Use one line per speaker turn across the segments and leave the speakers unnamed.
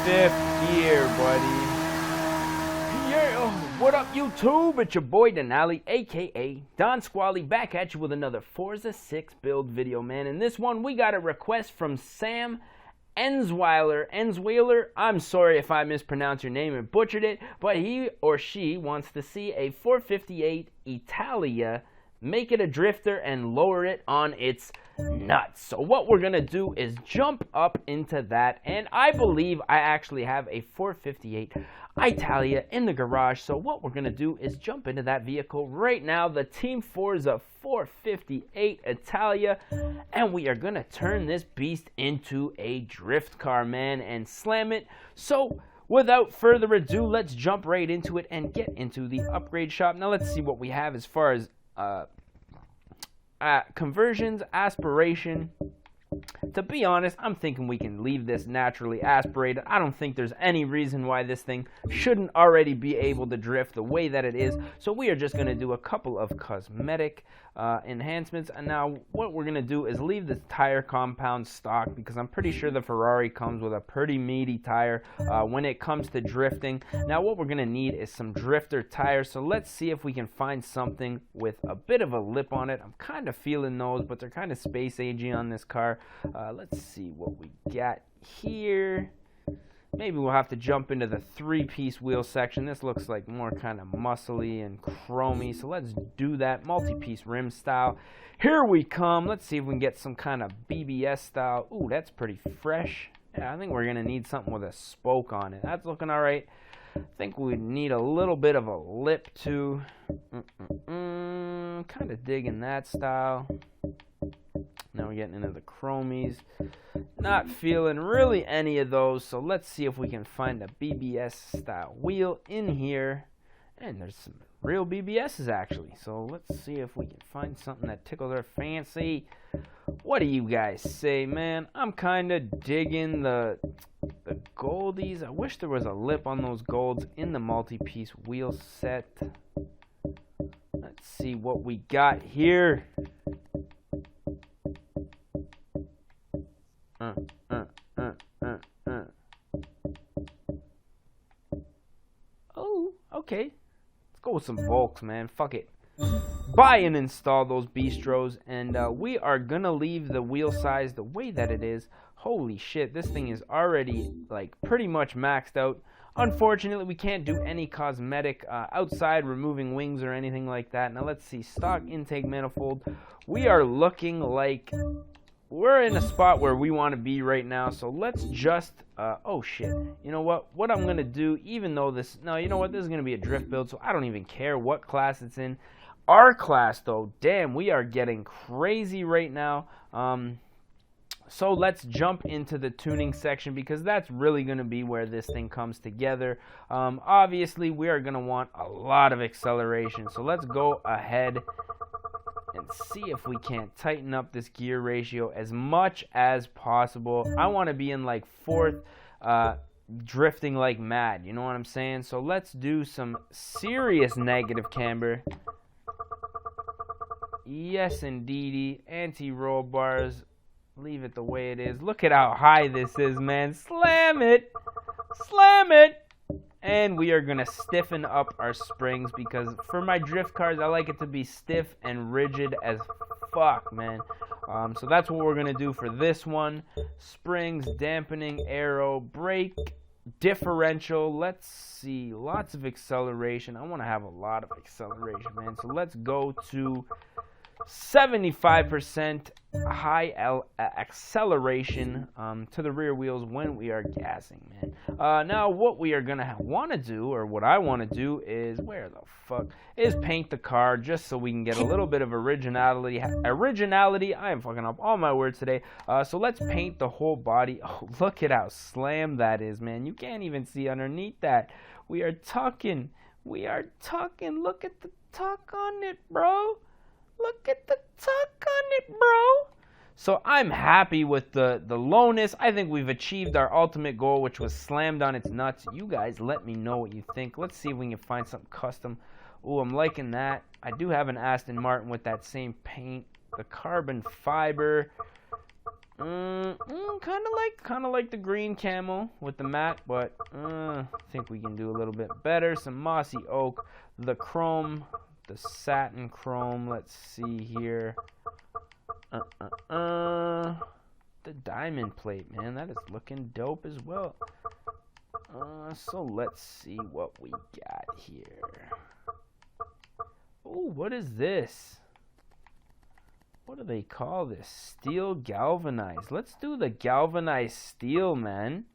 fifth gear, buddy. Yeah, what up, YouTube? It's your boy Denali, aka Don Squally, back at you with another Forza 6 build video, man. In this one, we got a request from Sam Ensweiler. I'm sorry if I mispronounced your name and butchered it, but he or she wants to see a 458 Italia, make it a drifter and lower it on its nuts. So what we're gonna do is jump up into that, and I believe I actually have a 458 Italia in the garage. So what we're gonna do is jump into that vehicle right now, the Team Forza 458 Italia, and we are gonna turn this beast into a drift car, man, and slam it. So without further ado, let's jump right into it and get into the upgrade shop. Now let's see what we have as far as conversions, aspiration. To be honest, I'm thinking we can leave this naturally aspirated. I don't think there's any reason why this thing shouldn't already be able to drift the way that it is. So we are just going to do a couple of cosmetic enhancements. And now what we're going to do is leave the tire compound stock, because I'm pretty sure the Ferrari comes with a pretty meaty tire when it comes to drifting. Now what we're going to need is some drifter tires. So let's see if we can find something with a bit of a lip on it. I'm kind of feeling those, but they're kind of space agey on this car. Let's see what we got here. Maybe we'll have to jump into the three-piece wheel section. This looks like more kind of muscly and chromy, so let's do that. Multi-piece rim style. Here we come. Let's see if we can get some kind of BBS style. Ooh, that's pretty fresh. Yeah, I think we're going to need something with a spoke on it. That's looking all right. I think we need a little bit of a lip too. Kind of digging that style. Now we're getting into the chromies. Not feeling really any of those, so let's see if we can find a BBS style wheel in here. And there's some real BBSs actually, so let's see if we can find something that tickles our fancy. What do you guys say, man? I'm kind of digging the goldies. I wish there was a lip on those golds in the multi-piece wheel set. Let's see what we got here. Oh, okay. Let's go with some Volks, man. Fuck it. Buy and install those bistros, and we are gonna leave the wheel size the way that it is. Holy shit, this thing is already like pretty much maxed out. Unfortunately, we can't do any cosmetic outside, removing wings or anything like that. Now let's see, stock intake manifold. We are looking like we're in a spot where we want to be right now, so let's just oh shit, you know what I'm gonna do, even though this, no, you know what, this is gonna be a drift build, so I don't even care what class it's in. Our class though, damn, we are getting crazy right now. So let's jump into the tuning section, because that's really going to be where this thing comes together. Obviously we are going to want a lot of acceleration, so let's go ahead and see if we can't tighten up this gear ratio as much as possible. I want to be in like fourth, drifting like mad, you know what I'm saying? So let's do some serious negative camber. Yes indeedy, anti-roll bars, leave it the way it is. Look at how high this is, man. Slam it, slam it. And we are gonna stiffen up our springs, because for my drift cars I like it to be stiff and rigid as fuck, man. So that's what we're gonna do for this one. Springs, dampening, aero, brake, differential. Let's see, lots of acceleration. I want to have a lot of acceleration, man. So let's go to 75% high acceleration to the rear wheels when we are gassing, man. Now what we are gonna want to do, or what I want to do, is is paint the car, just so we can get a little bit of originality. I am fucking up all my words today. So let's paint the whole body. Oh, look at how slam that is, man. You can't even see underneath that. We are tucking. Look at the tuck on it, bro. Look at the tuck on it, bro. So I'm happy with the lowness. I think we've achieved our ultimate goal, which was slammed on its nuts. You guys let me know what you think. Let's see if we can find something custom. Ooh, I'm liking that. I do have an Aston Martin with that same paint. The carbon fiber. Kind of like the green camo with the matte, but I think we can do a little bit better. Some mossy oak, the chrome, the satin chrome. Let's see here. The diamond plate, man, that is looking dope as well. So let's see what we got here. Oh, what is this? What do they call this? Steel galvanized. Let's do the galvanized steel, man.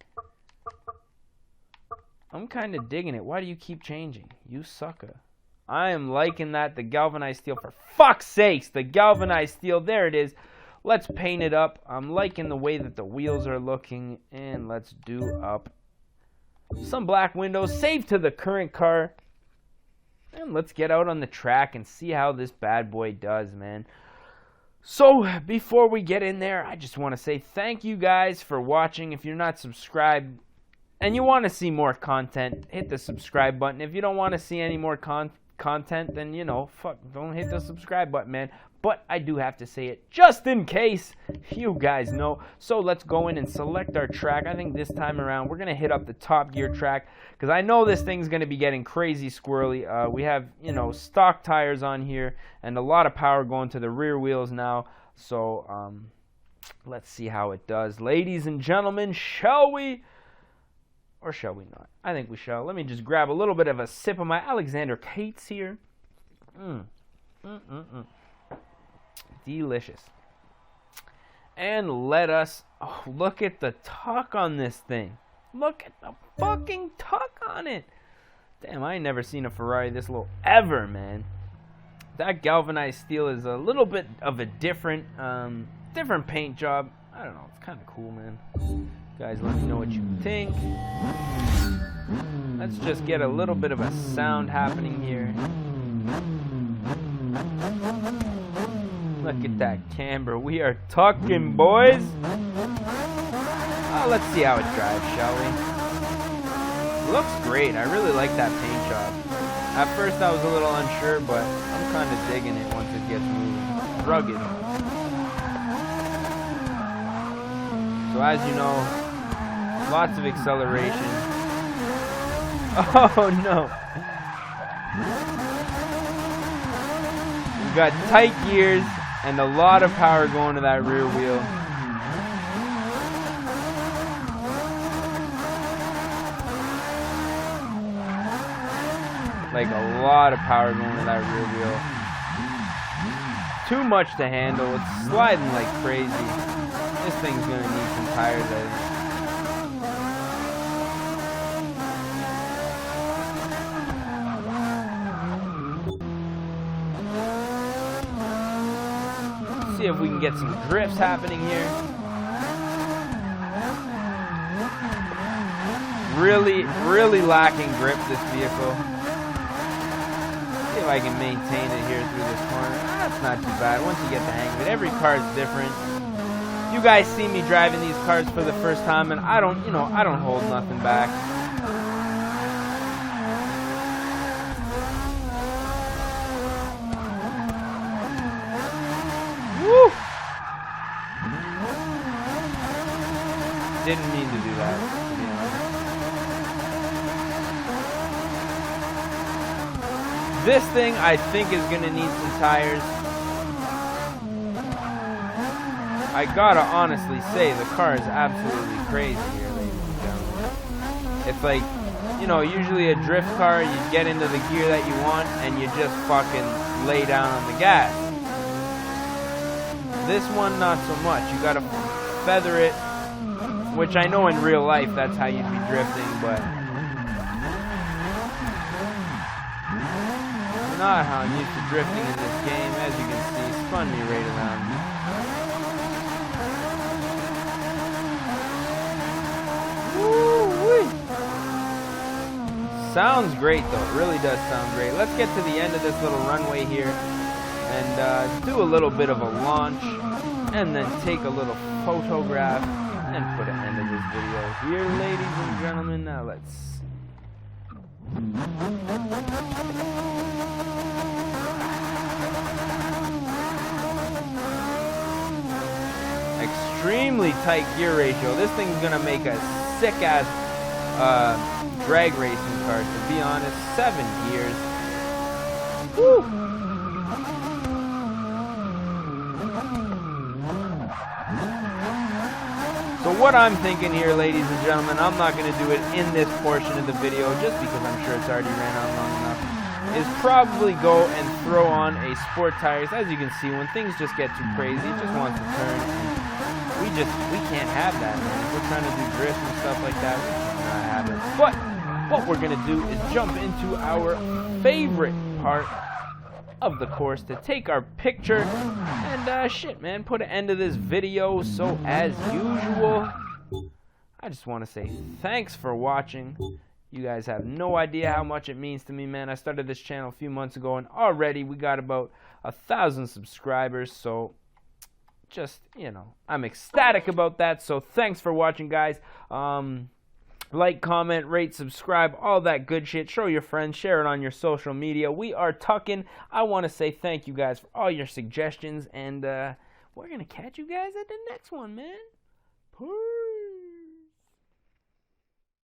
I'm kind of digging it. Why do you keep changing? You sucker. I am liking that. The galvanized steel. For fuck's sakes, the galvanized steel. There it is. Let's paint it up. I'm liking the way that the wheels are looking. And let's do up some black windows. Save to the current car. And let's get out on the track and see how this bad boy does, man. So, before we get in there, I just want to say thank you guys for watching. If you're not subscribed and you want to see more content, hit the subscribe button. If you don't want to see any more content, then, you know, fuck, don't hit the subscribe button, man. But I do have to say it just in case you guys know. So let's go in and select our track. I think this time around we're going to hit up the Top Gear track because I know this thing's going to be getting crazy squirrely. We have, you know, stock tires on here and a lot of power going to the rear wheels now. So let's see how it does. Ladies and gentlemen, shall we? Or shall we not? I think we shall. Let me just grab a little bit of a sip of my Alexander Cates here. Delicious. And let us, oh, look at the tuck on this thing. Look at the fucking tuck on it. Damn, I ain't never seen a Ferrari this low ever, man. That galvanized steel is a little bit of a different paint job. I don't know, it's kind of cool, man. Guys, let me know what you think. Let's just get a little bit of a sound happening here. Look at that camber. We are tucking, boys. Oh, let's see how it drives, shall we? Looks great. I really like that paint job. At first I was a little unsure, but I'm kind of digging it once it gets moving. Rugged. So as you know, lots of acceleration. Oh no. We've got tight gears and a lot of power going to that rear wheel. Like a lot of power going to that rear wheel. Too much to handle. It's sliding like crazy. This thing's gonna need some tires, I think. See if we can get some drifts happening here. Really lacking grip, this vehicle. See if I can maintain it here through this corner. That's not too bad once you get the hang of it. Every car is different. You guys see me driving these cars for the first time, and I don't hold nothing back. Woo! Didn't mean to do that, to be honest. This thing, I think, is going to need some tires. I gotta honestly say, the car is absolutely crazy here, ladies and gentlemen. It's like, you know, usually a drift car, you get into the gear that you want, and you just fucking lay down on the gas. This one, not so much. You gotta feather it, which I know in real life that's how you'd be drifting, but not how I'm used to drifting in this game. As you can see, spun me right around. Woo-wee. Sounds great though, it really does sound great. Let's get to the end of this little runway here and do a little bit of a launch and then take a little photograph and put an end to this video here, ladies and gentlemen. Now let's extremely tight gear ratio. This thing's gonna make a sick-ass drag racing car, to be honest. 7 gears. Woo! So what I'm thinking here, ladies and gentlemen, I'm not going to do it in this portion of the video just because I'm sure it's already ran on long enough, is probably go and throw on a sport tires. As you can see, when things just get too crazy, it just wants to turn. We can't have that, man. If we're trying to do drifts and stuff like that, we cannot have it. But what we're going to do is jump into our favorite part of the course to take our picture and shit, man, put an end to this video. So as usual, I just want to say thanks for watching. You guys have no idea how much it means to me, man. I started this channel a few months ago and already we got about 1,000 subscribers, so just, you know, I'm ecstatic about that. So thanks for watching, guys. Like, comment, rate, subscribe, all that good shit. Show your friends, share it on your social media. We are tucking. I want to say thank you guys for all your suggestions, and we're going to catch you guys at the next one, man. Peace.